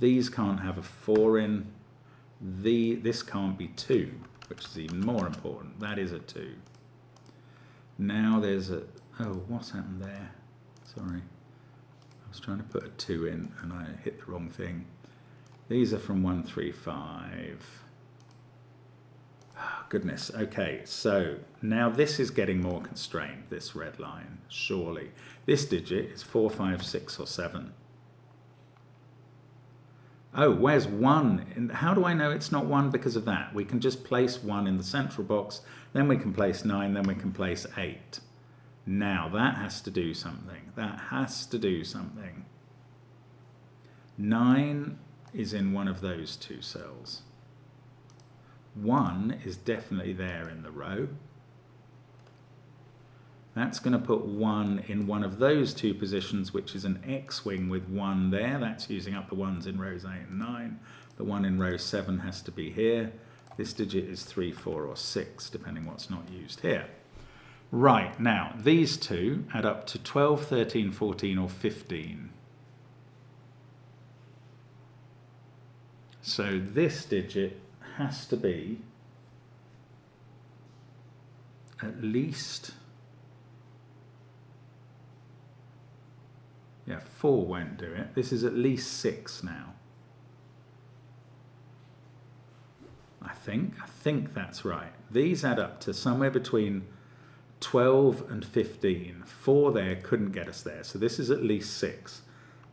These can't have a 4 in. This can't be 2, which is even more important. That is a 2. Now there's a... Oh, what's happened there? Sorry. I was trying to put a 2 in and I hit the wrong thing. These are from 1, 3, 5. Oh, goodness. Okay, so now this is getting more constrained, this red line, surely. This digit is 4, 5, 6, or 7. Oh, where's 1? And how do I know it's not 1 because of that? We can just place 1 in the central box, then we can place 9, then we can place 8. Now, that has to do something. That has to do something. 9 is in one of those 2 cells. 1 is definitely there in the row. That's going to put 1 in one of those 2 positions, which is an X-wing with 1 there. That's using up the 1s in rows 8 and 9. The 1 in row 7 has to be here. This digit is 3, 4, or 6, depending what's not used here. Right, now, these 2 add up to 12, 13, 14, or 15. So this digit has to be at least... Yeah, 4 won't do it. This is at least 6 now. I think that's right. These add up to somewhere between 12 and 15. 4 there couldn't get us there. So this is at least 6.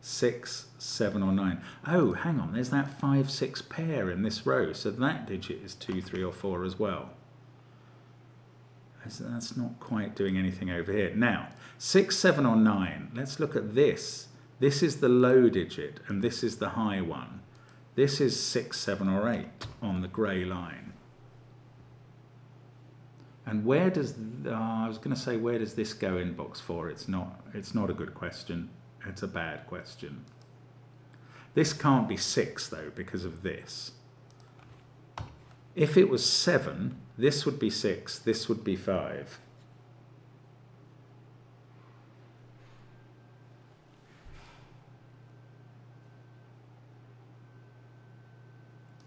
6, 7, or 9. Oh, hang on. There's that 5, 6 pair in this row. So that digit is 2, 3, or 4 as well. That's not quite doing anything over here. Now, 6, 7, or 9. Let's look at this. This is the low digit, and this is the high one. This is 6, 7, or 8 on the grey line. And where does... I was going to say, where does this go in box 4? It's not a good question. It's a bad question. This can't be 6, though, because of this. If it was 7, this would be 6, this would be 5.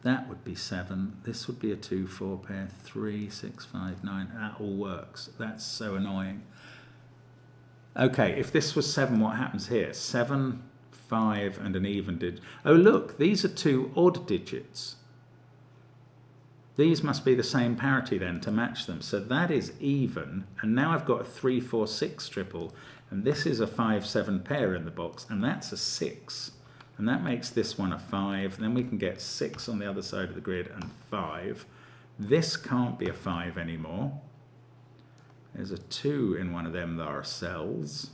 That would be 7. This would be a 2, 4 pair, 3, 6, 5, 9. That all works. That's so annoying. Okay, if this was 7, what happens here? 7, 5, and an even digit. Oh, look, these are 2 odd digits. These must be the same parity then to match them. So that is even. And now I've got a 3, 4, 6 triple. And this is a 5, 7 pair in the box. And that's a 6. And that makes this one a 5. Then we can get 6 on the other side of the grid and 5. This can't be a 5 anymore. There's a 2 in one of them that are cells.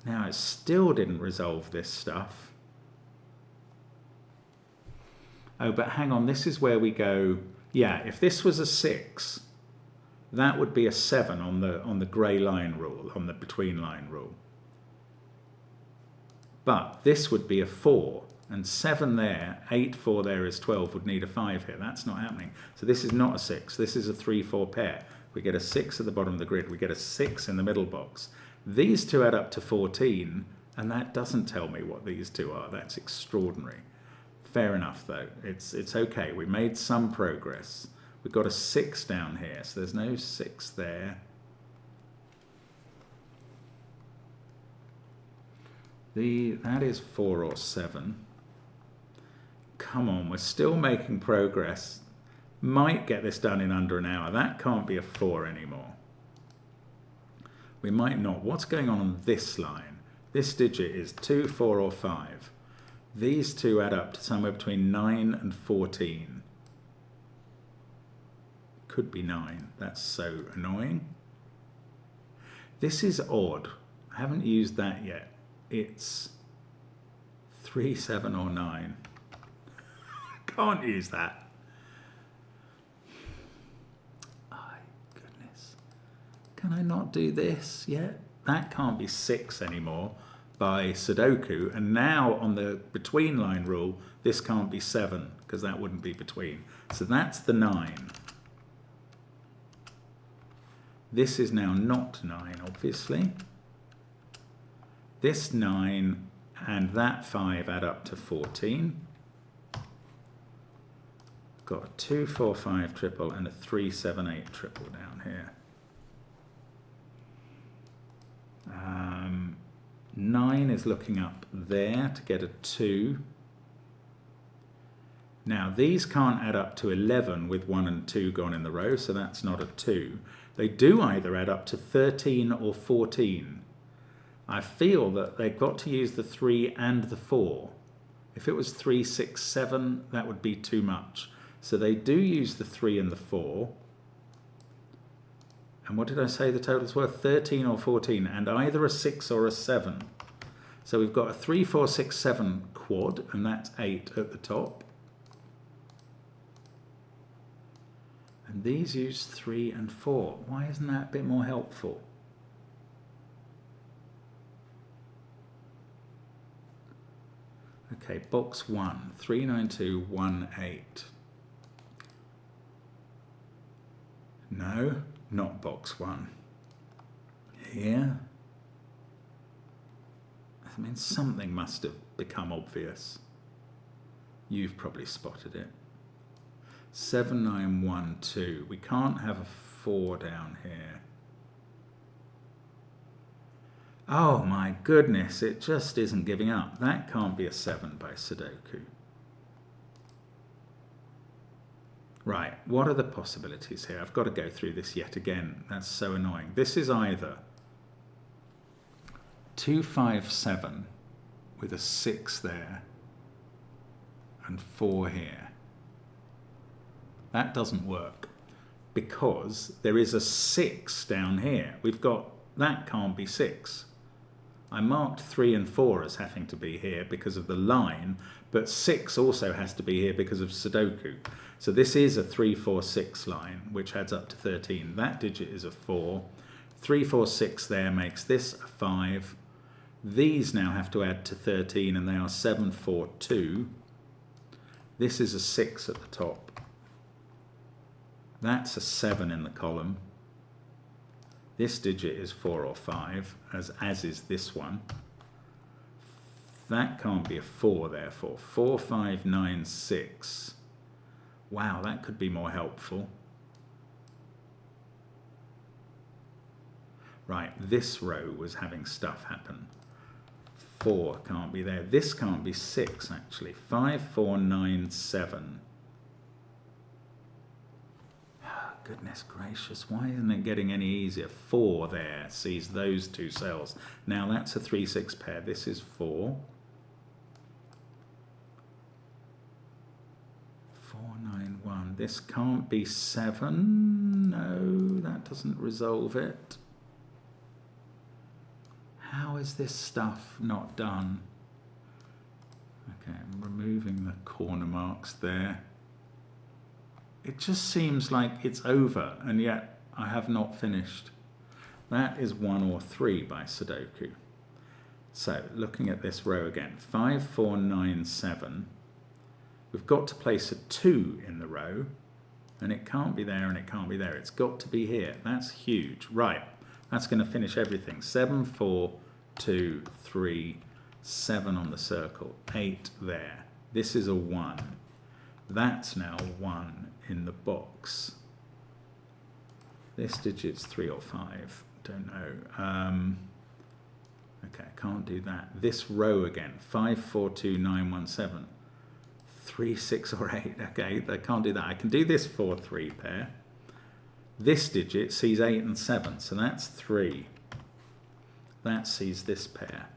Now it still didn't resolve this stuff. Oh, but hang on, this is where we go. Yeah, if this was a 6, that would be a 7 on the grey line rule, on the between line rule. But this would be a 4, and 7 there, 8, 4 there is 12, would need a 5 here. That's not happening. So this is not a 6, this is a 3, 4 pair. We get a 6 at the bottom of the grid, we get a 6 in the middle box. These two add up to 14, and that doesn't tell me what these two are. That's extraordinary. Fair enough, though. It's okay. We made some progress. We've got a 6 down here, so there's no 6 there. That is 4 or 7. Come on, we're still making progress. Might get this done in under an hour. That can't be a 4 anymore. We might not. What's going on this line? This digit is 2, 4, or 5. These two add up to somewhere between 9 and 14. Could be 9. That's so annoying. This is odd. I haven't used that yet. It's 3, 7, or 9. Can't use that. Can I not do this yet? That can't be 6 anymore by Sudoku. And now on the between line rule, this can't be 7 because that wouldn't be between. So that's the 9. This is now not 9, obviously. This 9 and that 5 add up to 14. Got a 2, 4, 5 triple and a 3, 7, 8 triple down here. 9 is looking up there to get a 2. Now these can't add up to 11 with 1 and 2 gone in the row, so that's not a 2. They do either add up to 13 or 14. I feel that they've got to use the 3 and the 4. If it was 3, 6, 7, that would be too much. So they do use the 3 and the 4. And what did I say the totals were? 13 or 14, and either a 6 or a 7. So we've got a 3, 4, 6, 7 quad, and that's 8 at the top. And these use 3 and 4. Why isn't that a bit more helpful? Okay, box 1, 39218. No, not box 1. Here. I mean, something must have become obvious. You've probably spotted it. 7912. We can't have a 4 down here. Oh my goodness, it just isn't giving up. That can't be a 7 by Sudoku. Right, what are the possibilities here? I've got to go through this yet again. That's so annoying. This is either 2, 5, 7 with a 6 there and 4 here. That doesn't work because there is a 6 down here. We've got, that can't be 6. I marked 3 and 4 as having to be here because of the line, but 6 also has to be here because of Sudoku. So this is a 3, 4, 6 line, which adds up to 13. That digit is a 4. 3, 4, 6 there makes this a 5. These now have to add to 13, and they are 7, 4, 2. This is a 6 at the top. That's a 7 in the column. This digit is 4 or 5, as is this one. That can't be a 4, therefore. 4, 5, 9, 6. Wow, that could be more helpful. Right, this row was having stuff happen. 4 can't be there. This can't be 6, actually. 5, 4, 9, 7. Goodness gracious, why isn't it getting any easier? 4 there sees those two cells. Now that's a 3, 6 pair. This is 4. 4, 9, 1. This can't be 7. No, that doesn't resolve it. How is this stuff not done? Okay, I'm removing the corner marks there. It just seems like it's over, and yet I have not finished. That is 1 or 3 by Sudoku. So looking at this row again, 5, 4, 9, 7. We've got to place a 2 in the row, and it can't be there and it can't be there. It's got to be here. That's huge. Right, that's going to finish everything. 7, 4, 2, 3, 7 on the circle, 8 there. This is a 1. That's now 1 in the box. This digit's 3 or 5, don't know. Okay, I can't do that. This row again, 5, 4, 2, 9, 1, 7. 3, 6 or 8, okay, I can't do that. I can do this 4, 3 pair. This digit sees 8 and 7, so that's 3. That sees this pair.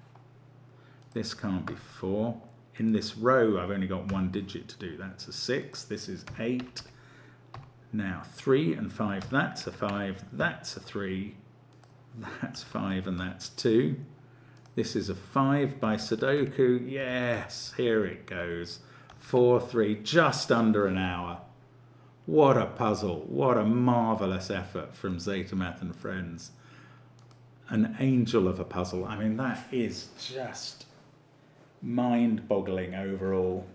This can't be 4. In this row, I've only got 1 digit to do. That's a 6. This is 8. Now 3 and 5. That's a 5. That's a 3. That's 5 and that's 2. This is a 5 by Sudoku. Yes, here it goes. 4, 3, just under an hour. What a puzzle. What a marvelous effort from Zeta Math and Friends. An angel of a puzzle. I mean, that is just mind-boggling overall.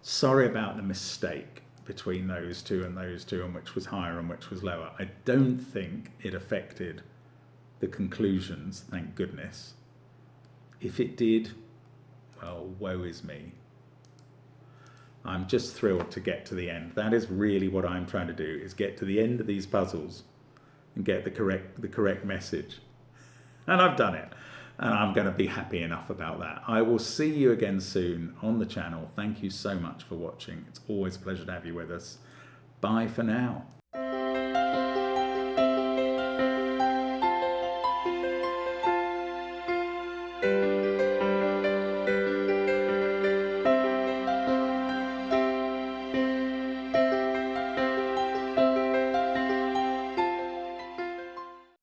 Sorry about the mistake between those two and which was higher and which was lower. I don't think it affected the conclusions, thank goodness. If it did, well, woe is me. I'm just thrilled to get to the end. That is really what I'm trying to do, is get to the end of these puzzles and get the correct message. And I've done it. And I'm going to be happy enough about that. I will see you again soon on the channel. Thank you so much for watching. It's always a pleasure to have you with us. Bye for now.